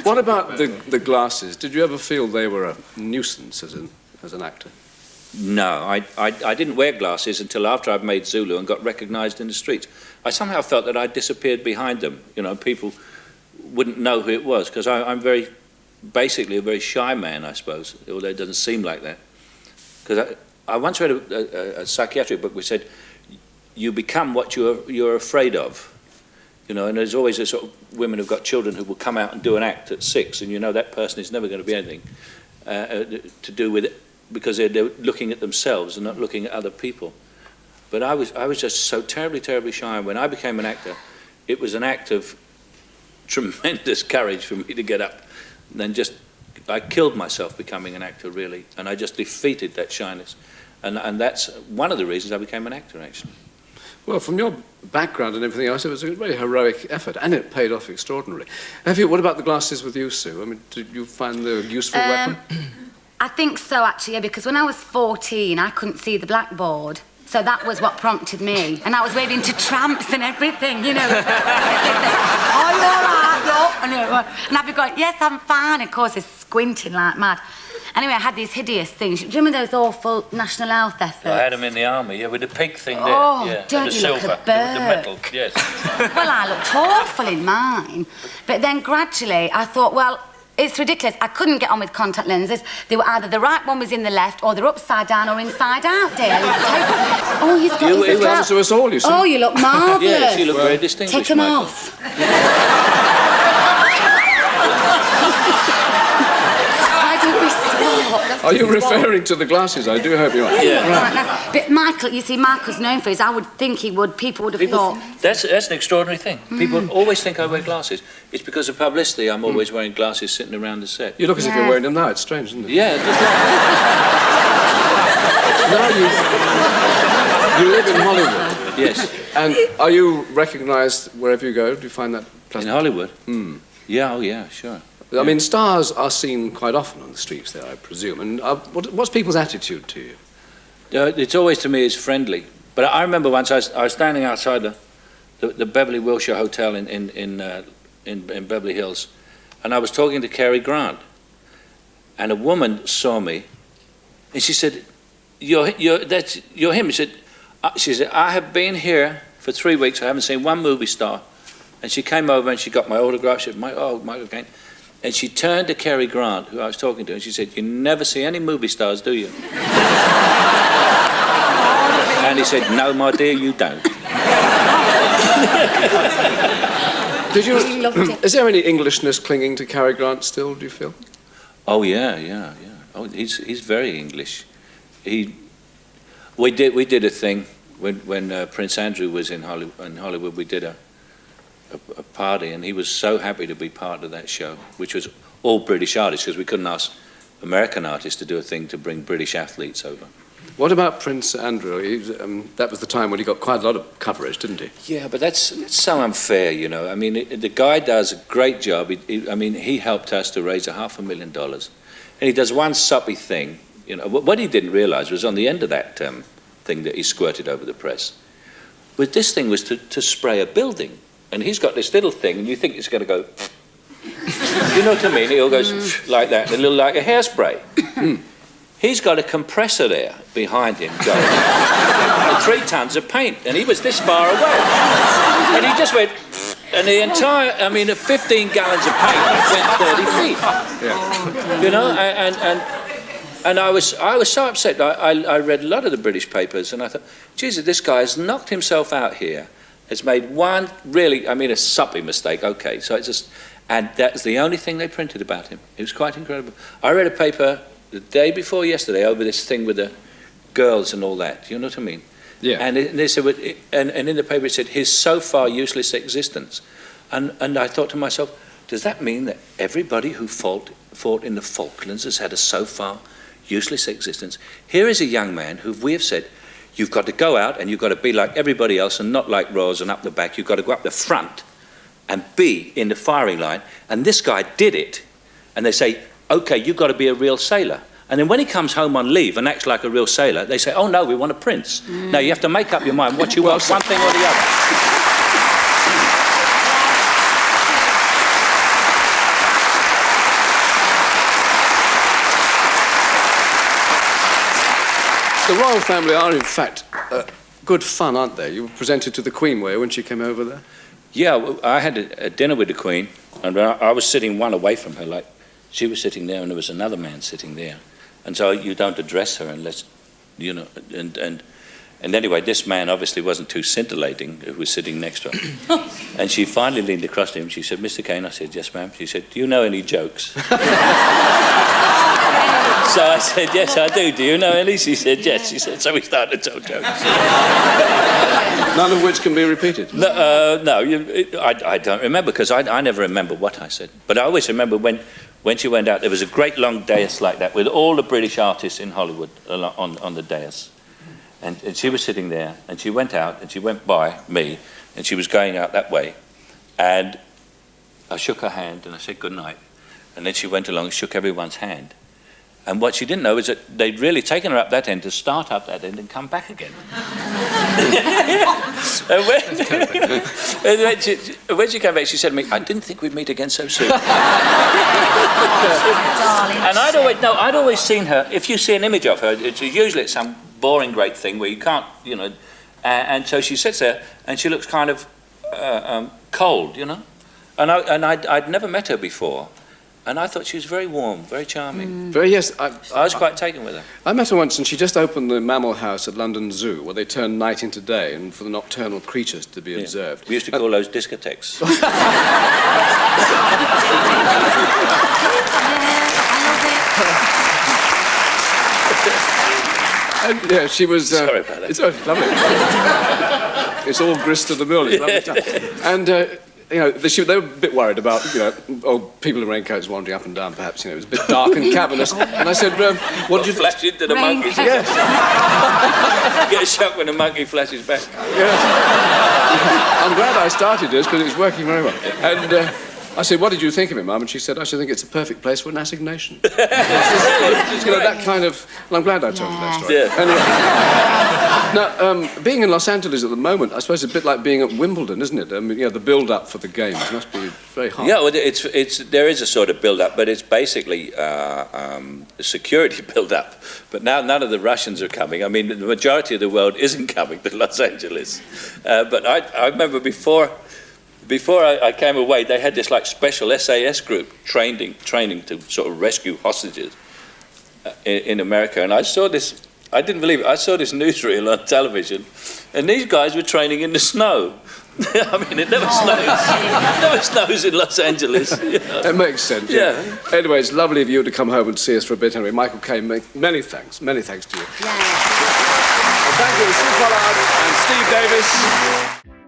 What about the glasses? Did you ever feel they were a nuisance as an actor? No, I didn't wear glasses until after I'd made Zulu and got recognised in the streets. I somehow felt that I disappeared behind them. You know, people wouldn't know who it was, because I'm basically a very shy man, I suppose, although it doesn't seem like that. Because I once read a psychiatric book which said, you become what you're afraid of. You know, and there's always a sort of women who've got children who will come out and do an act at 6, and you know that person is never going to be anything to do with it, because they're looking at themselves and not looking at other people. But I was just so terribly, terribly shy. And when I became an actor, it was an act of tremendous courage for me to get up. And then I killed myself becoming an actor, really, and I just defeated that shyness. And that's one of the reasons I became an actor, actually. Well, from your background and everything else, it was a very heroic effort, and it paid off extraordinarily. What about the glasses with you, Sue? I mean, did you find the useful weapon? I think so, actually, yeah, because when I was 14, I couldn't see the blackboard. So that was what prompted me. And I was waving to tramps and everything, you know. Oh, you're all right, and I'd be going, yes, I'm fine. Of course, it's squinting like mad. Anyway, I had these hideous things. Do you remember those awful national health efforts? I had them in the army, yeah, with the pig thing there. Oh, yeah. don't and the you silver, look a bird. the metal, yes. Well, I looked awful in mine. But then gradually I thought, well, it's ridiculous. I couldn't get on with contact lenses. They were either the right one was in the left, or they're upside down or inside out, dear. Oh, he's got his It happens to us all, you see. Oh, you look marvellous. Yes, you look very distinguished, Take them Michael. off. Why don't we stop? Are you referring to the glasses? I do hope you are. Yeah. Right, now, but Michael, you see, Michael's known for his. I would think people would have thought. That's an extraordinary thing. People always think I wear glasses. It's because of publicity I'm always wearing glasses sitting around the set. You look as if you're wearing them now. It's strange, isn't it? Yeah, just Now you live in Hollywood. yes. And are you recognised wherever you go? Do you find that pleasant? In Hollywood? Yeah, oh yeah, sure. I mean, stars are seen quite often on the streets there, I presume. And what's people's attitude to you? It's always, to me, it's friendly. But I remember once I was standing outside the Beverly Wilshire Hotel in Beverly Hills, and I was talking to Cary Grant, and a woman saw me, and she said, "You're him." She said, "I have been here for 3 weeks. I haven't seen one movie star." And she came over and she got my autograph. She said, Michael Caine. And she turned to Cary Grant, who I was talking to, and she said, "You never see any movie stars, do you?" And he said, "No, my dear, you don't." Is there any Englishness clinging to Cary Grant still, do you feel? Oh, yeah. Oh, he's very English. We did a thing when Prince Andrew was in Hollywood. We did a party, and he was so happy to be part of that show, which was all British artists, because we couldn't ask American artists to do a thing to bring British athletes over. What about Prince Andrew? That was the time when he got quite a lot of coverage, didn't he? Yeah, but it's so unfair, you know. I mean, the guy does a great job. He helped us to raise $500,000, and he does one soppy thing. You know, what he didn't realise was on the end of that thing that he squirted over the press, with this thing was to spray a building. And he's got this little thing, and you think it's going to go, you know what I mean? It all goes like that, a little like a hairspray. He's got a compressor there behind him going, and 3 tons of paint, and he was this far away. And he just went, and the entire, 15 gallons of paint went 30 feet. Yeah. You know, and I was so upset. I read a lot of the British papers, and I thought, Jesus, this guy has knocked himself out here. Has made one really, a soppy mistake, okay, so it's just, and that's the only thing they printed about him. It was quite incredible. I read a paper the day before yesterday over this thing with the girls and all that, you know what I mean? Yeah. And they said, and in the paper it said, his so far useless existence. And I thought to myself, does that mean that everybody who fought in the Falklands has had a so far useless existence? Here is a young man who we have said, you've got to go out and you've got to be like everybody else and not like Rose and up the back. You've got to go up the front and be in the firing line. And this guy did it. And they say, okay, you've got to be a real sailor. And then when he comes home on leave and acts like a real sailor, they say, oh no, we want a prince. Now you have to make up your mind what you want, one thing or the other. The royal family are, in fact, good fun, aren't they? You were presented to the Queen, were you, when she came over there? Yeah, I had a dinner with the Queen, and I was sitting one away from her, like she was sitting there, and there was another man sitting there, and so you don't address her unless, you know, and anyway, this man obviously wasn't too scintillating, who was sitting next to her, and she finally leaned across to him. She said, "Mr. Caine." I said, "Yes, ma'am." She said, "Do you know any jokes?" So I said, "Yes, I do. Do you know any?" She said, "Yes." She said, so we started to tell jokes. None of which can be repeated. No, I don't remember, because I never remember what I said. But I always remember when she went out, there was a great long dais like that with all the British artists in Hollywood on the dais. And she was sitting there, and she went out, and she went by me, and she was going out that way. And I shook her hand, and I said good night. And then she went along and shook everyone's hand. And what she didn't know is that they'd really taken her up that end to start up that end and come back again. And when she came back, she said to me, "I didn't think we'd meet again so soon." And I'd always seen her, if you see an image of her, usually it's some boring great thing where you can't, you know, and so she sits there and she looks kind of cold, you know. And I'd never met her before. And I thought she was very warm, very charming. Yes, I was quite taken with her. I met her once, and she just opened the mammal house at London Zoo, where they turn night into day, and for the nocturnal creatures to be observed. We used to call those discotheques. And, yeah, she was... Sorry about that. It's lovely. It's all grist to the mill. It's lovely stuff. And... you know, they were a bit worried about, you know, old people in raincoats wandering up and down, perhaps, you know, it was a bit dark and cavernous. And I said, what did you... Flash into the monkeys? Yes. You get a shock when the monkey flashes back. Yes. I'm glad I started this, because it was working very well. And I said, "What did you think of it, Mum?" And she said, "I should think it's a perfect place for an assignation." You know, that kind of... Well, I'm glad I told you that story. Yeah. Anyway. Now, being in Los Angeles at the moment, I suppose it's a bit like being at Wimbledon, isn't it? I mean, you know, the build-up for the games must be very hard. Yeah, well, there is a sort of build-up, but it's basically a security build-up. But now none of the Russians are coming. I mean, the majority of the world isn't coming to Los Angeles. But I remember before I came away, they had this like special SAS group training to sort of rescue hostages in America. And I saw this, I didn't believe it, I saw this newsreel on television, and these guys were training in the snow. I mean, it never snows. It never snows in Los Angeles. You know. It makes sense. Yeah. Anyway, it's lovely of you to come home and see us for a bit. Anyway, Michael Caine, many thanks to you. Yeah. Well, thank you to Steve Pollard and Steve Davis.